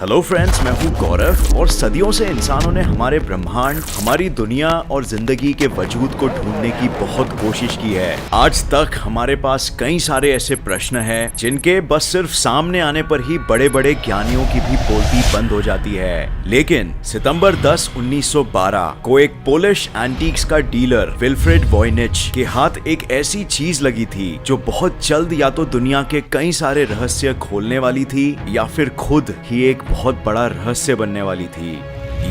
Hello friends, मैं हूँ गौरव और सदियों से इंसानों ने हमारे ब्रह्मांड, हमारी दुनिया और जिंदगी के वजूद को ढूंढने की बहुत कोशिश की है। आज तक हमारे पास कई सारे ऐसे प्रश्न हैं जिनके बस सिर्फ सामने आने पर ही बड़े बड़े ज्ञानियों की भी बोलती बंद हो जाती है। लेकिन सितंबर 10, 1912 को एक पोलिश एंटीक्स का डीलर विल्फ्रेड वॉयनिच के हाथ एक ऐसी चीज लगी थी जो बहुत जल्द या तो दुनिया के कई सारे रहस्य खोलने वाली थी या फिर खुद ही एक बहुत बड़ा रहस्य बनने वाली थी।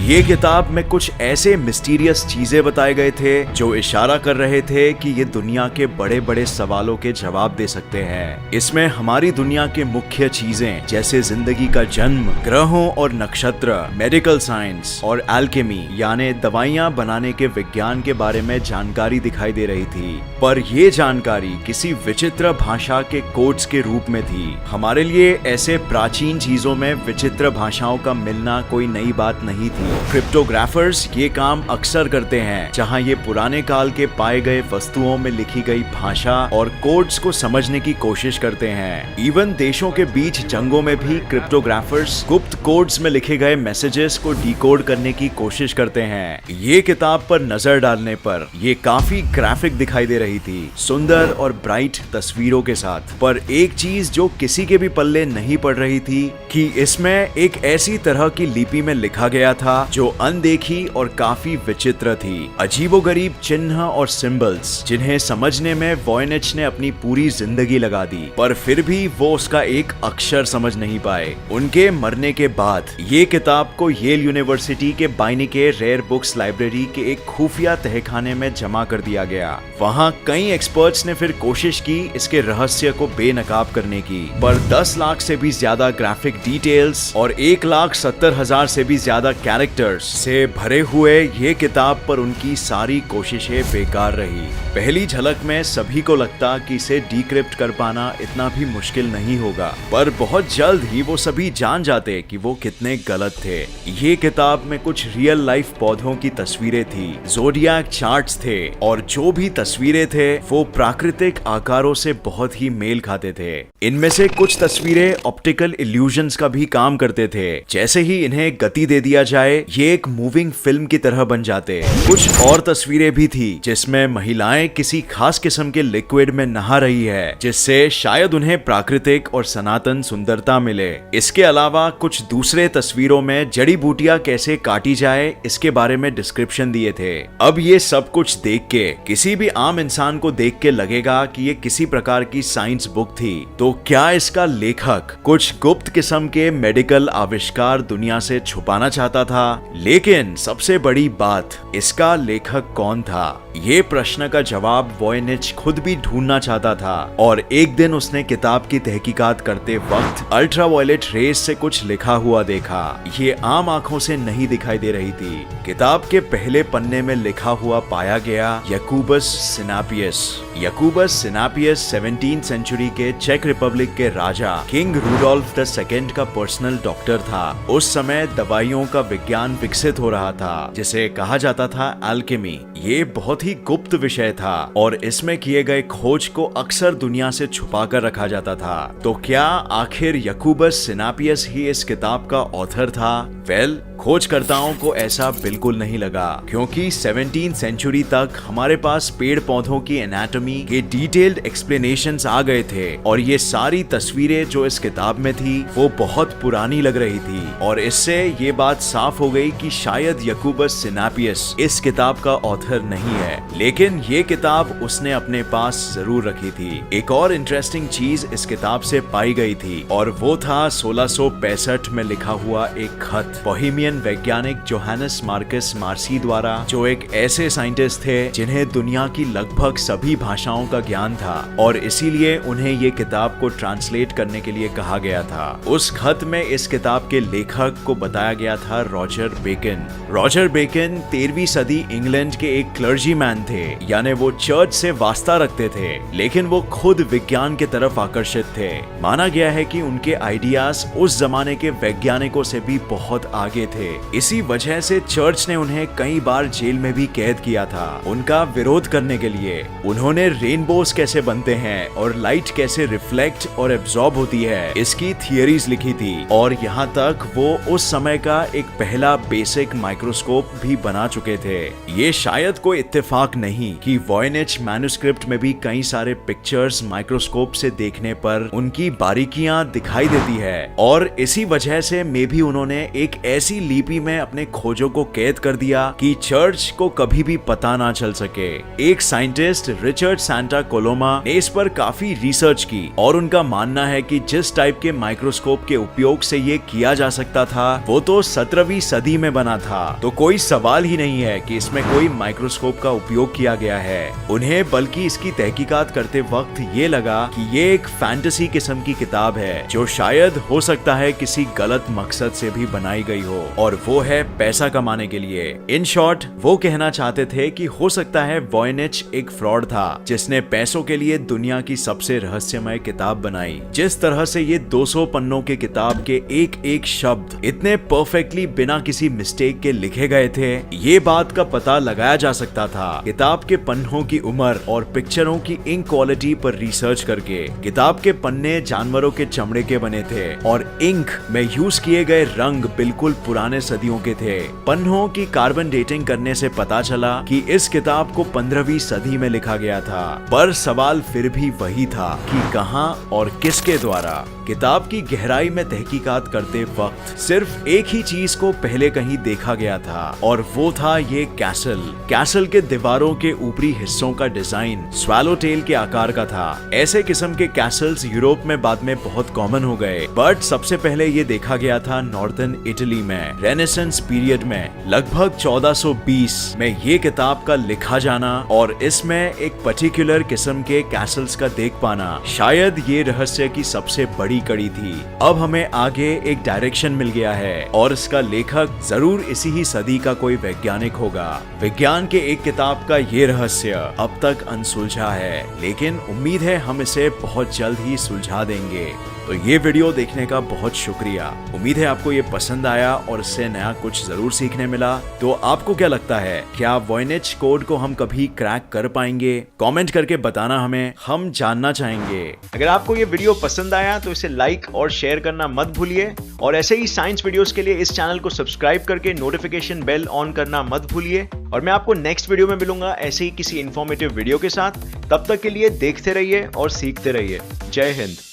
ये किताब में कुछ ऐसे मिस्टीरियस चीजें बताए गए थे जो इशारा कर रहे थे कि ये दुनिया के बड़े बड़े सवालों के जवाब दे सकते हैं। इसमें हमारी दुनिया के मुख्य चीजें जैसे जिंदगी का जन्म, ग्रहों और नक्षत्र, मेडिकल साइंस और एल्केमी यानी दवाइयां बनाने के विज्ञान के बारे में जानकारी दिखाई दे रही थी। पर ये जानकारी किसी विचित्र भाषा के कोड्स के रूप में थी। हमारे लिए ऐसे प्राचीन चीजों में विचित्र भाषाओं का मिलना कोई नई बात नहीं थी। क्रिप्टोग्राफर्स ये काम अक्सर करते हैं, जहां ये पुराने काल के पाए गए वस्तुओं में लिखी गई भाषा और कोड्स को समझने की कोशिश करते हैं। इवन देशों के बीच जंगों में भी क्रिप्टोग्राफर्स गुप्त कोड्स में लिखे गए मैसेजेस को डिकोड करने की कोशिश करते हैं। ये किताब पर नजर डालने पर ये काफी ग्राफिक दिखाई दे रही थी, सुंदर और ब्राइट तस्वीरों के साथ। पर एक चीज जो किसी के भी पल्ले नहीं पड़ रही थी कि इसमें एक ऐसी तरह की लिपि में लिखा गया था जो अनदेखी और काफी विचित्र थी। अजीबोगरीब चिन्ह और सिंबल्स जिन्हें समझने में वॉयनिच ने अपनी पूरी जिंदगी लगा दी, पर फिर भी वो उसका एक अक्षर समझ नहीं पाए। उनके मरने के बाद ये किताब को येल यूनिवर्सिटी के बाइनिके रेयर बुक्स लाइब्रेरी के एक खुफिया तहखाने में जमा कर दिया गया। वहाँ कई एक्सपर्ट्स ने फिर कोशिश की इसके रहस्य को बेनकाब करने की, पर 10 लाख से भी ज्यादा ग्राफिक डिटेल्स और 1,70,000 से भी ज्यादा कैरेक्टर्स से भरे हुए ये किताब पर उनकी सारी कोशिशें बेकार रही। पहली झलक में सभी को लगता कि इसे डिक्रिप्ट कर पाना इतना भी मुश्किल नहीं होगा, पर बहुत जल्द ही वो सभी जान जाते कि वो कितने गलत थे। ये किताब में कुछ रियल लाइफ पौधों की तस्वीरें थी, ज़ोडिएक चार्ट्स थे और जो भी तस्वीरें थे वो प्राकृतिक आकारों से बहुत ही मेल खाते थे। इनमें से कुछ तस्वीरें ऑप्टिकल इल्यूजन्स का भी काम करते थे। जैसे ही इन्हें गति दे दिया जाए ये एक मूविंग फिल्म की तरह बन जाते। कुछ और तस्वीरें भी थी जिसमें महिलाएं किसी खास किस्म के लिक्विड में नहा रही है, जिससे शायद उन्हें प्राकृतिक और सनातन सुंदरता मिले। इसके अलावा कुछ दूसरे तस्वीरों में जड़ी बूटियां कैसे काटी जाए इसके बारे में डिस्क्रिप्शन दिए थे। अब ये सब कुछ देख के किसी भी आम इंसान को देख के लगेगा कि ये किसी प्रकार की साइंस बुक थी। तो क्या इसका लेखक कुछ गुप्त किस्म के मेडिकल आविष्कार दुनिया से छुपाना चाहता था? लेकिन सबसे बड़ी बात, इसका लेखक कौन था? ये प्रश्न का जवाब वॉयनिच खुद भी ढूंढना चाहता था और एक दिन उसने किताब की तहकीकात करते वक्त अल्ट्रावायलेट रेस से कुछ लिखा हुआ देखा। ये आम आंखों से नहीं दिखाई दे रही थी। किताब के पहले पन्ने में लिखा हुआ पाया गया याकूबस सिनापियस। याकूबस सिनापियस 17वीं सेंचुरी के चेक रिपब्लिक के राजा किंग रूडोल्फ II का पर्सनल डॉक्टर था। उस समय दवाइयों का विज्ञान विकसित हो रहा था जिसे कहा जाता था एल्केमी। ये बहुत ही गुप्त विषय था और इसमें किए गए खोज को अक्सर दुनिया से छुपा कर रखा जाता था। तो क्या आखिर याकूबस सिनापियस ही इस किताब का ऑथर था? वेल, खोजकर्ताओं को ऐसा बिल्कुल नहीं लगा, क्योंकि 17वीं सेंचुरी तक हमारे पास पेड़ पौधों की एनाटॉमी के डिटेल्ड एक्सप्लेनेशंस आ गए थे और ये सारी तस्वीरें जो इस किताब में थी वो बहुत पुरानी लग रही थी और इससे ये बात साफ हो गई कि शायद याकूबस सिनापियस इस किताब का ऑथर नहीं है। लेकिन ये किताब उसने अपने पास जरूर रखी थी। एक और इंटरेस्टिंग चीज इस किताब से पाई गई थी और वो था 1665 में लिखा हुआ एक खत बोहेमियन वैज्ञानिक जोहानस मार्कस मार्सी द्वारा, जो एक ऐसे साइंटिस्ट थे जिन्हें दुनिया की लगभग सभी भाषाओं का ज्ञान था और इसीलिए उन्हें ये किताब को ट्रांसलेट करने के लिए कहा गया था। उस खत में इस किताब के लेखक को बताया गया था रॉजर बेकन। रॉजर बेकन 13वीं सदी इंग्लैंड के एक क्लर्जीमैन थे, यानी वो चर्च से वास्ता रखते थे, लेकिन वो खुद विज्ञान के तरफ आकर्षित थे। माना गया है कि उनके आइडियाज उस जमाने के वैज्ञानिकों से भी बहुत आगे थे। इसी वजह से चर्च ने उन्हें कई बार जेल में भी कैद किया था। उनका विरोध करने के लिए उन्होंने रेनबोस कैसे बनते हैं और लाइट कैसे रिफ्लेक्ट और एब्जॉर्ब होती है, इसकी थियरीज लिखी थी। और यहाँ तक वो उस समय का एक पहला बेसिक माइक्रोस्कोप भी बना चुके थे। ये शायद कोई इत्तेफाक नहीं कि वॉयनिच मैन्युस्क्रिप्ट में भी कई सारे पिक्चर्स माइक्रोस्कोप से देखने पर उनकी बारीकियां दिखाई देती है, और इसी वजह से मे भी उन्होंने एक ऐसी लिपि में अपने खोजों को कैद कर दिया कि चर्च को कभी भी पता ना चल सके। एक साइंटिस्ट रिचर्ड सांता कोलोमा ने इस पर काफी रिसर्च की, और उनका मानना है कि जिस टाइप के माइक्रोस्कोप के उपयोग से ये किया जा सकता था वो तो 17वीं सदी में बना था, तो कोई सवाल ही नहीं है कि इसमें कोई माइक्रोस्कोप का उपयोग किया गया है। उन्हें बल्कि इसकी तहकीकात करते वक्त ये लगा कि ये एक फैंटेसी किस्म की किताब है जो शायद हो सकता है किसी गलत मकसद से भी बनाई गई हो, और वो है पैसा कमाने के लिए। इन शॉर्ट वो कहना चाहते थे कि हो सकता है वॉयनिच एक फ्रॉड था जिसने पैसों के लिए दुनिया की सबसे रहस्यमय किताब बनाई। जिस तरह से ये 200 पन्नों के किताब के एक एक शब्द इतने परफेक्टली बिना किसी मिस्टेक के लिखे गए थे, ये बात का पता लगाया जा सकता था किताब के पन्नों की उम्र और पिक्चरों की इंक क्वालिटी पर रिसर्च करके। किताब के पन्ने जानवरों के चमड़े के बने थे और इंक में यूज किए गए रंग बिल्कुल पुराने सदियों के थे। पन्नों की कार्बन डेटिंग करने से पता चला कि इस किताब को 15वीं सदी में लिखा गया था, पर सवाल फिर भी वही था कि कहां और किसके द्वारा। किताब की गहराई में तहकीकात करते वक्त सिर्फ एक ही चीज को पहले कहीं देखा गया था, और वो था ये कैसल। कैसल के दीवारों के ऊपरी हिस्सों का डिजाइन स्वैलो टेल के आकार का था। ऐसे किस्म के कैसल्स यूरोप में बाद में बहुत कॉमन हो गए, बट सबसे पहले ये देखा गया था नॉर्दर्न इटली में रेनेसेंस पीरियड में। लगभग 1420 में ये किताब का लिखा जाना और इसमें एक पर्टिकुलर किस्म के कैसल्स का देख पाना शायद ये रहस्य की सबसे बड़ी कड़ी थी। अब हमें आगे एक डायरेक्शन मिल गया है, और इसका लेखक जरूर इसी ही सदी का कोई वैज्ञानिक होगा। विज्ञान के एक किताब का ये रहस्य अब तक अनसुलझा है, लेकिन उम्मीद है हम इसे बहुत जल्द ही सुलझा देंगे। तो ये वीडियो देखने का बहुत शुक्रिया। उम्मीद है आपको ये पसंद आया और इससे नया कुछ जरूर सीखने मिला। तो आपको क्या लगता है, क्या वॉयनिच कोड को हम कभी क्रैक कर पाएंगे? कमेंट करके बताना हमें, हम जानना चाहेंगे। अगर आपको ये वीडियो पसंद आया तो इसे लाइक और शेयर करना मत भूलिए, और ऐसे ही साइंस वीडियोस के लिए इस चैनल को सब्सक्राइब करके नोटिफिकेशन बेल ऑन करना मत भूलिए। और मैं आपको नेक्स्ट वीडियो में मिलूंगा ऐसे ही किसी इंफॉर्मेटिव वीडियो के साथ। तब तक के लिए देखते रहिए और सीखते रहिए। जय हिंद।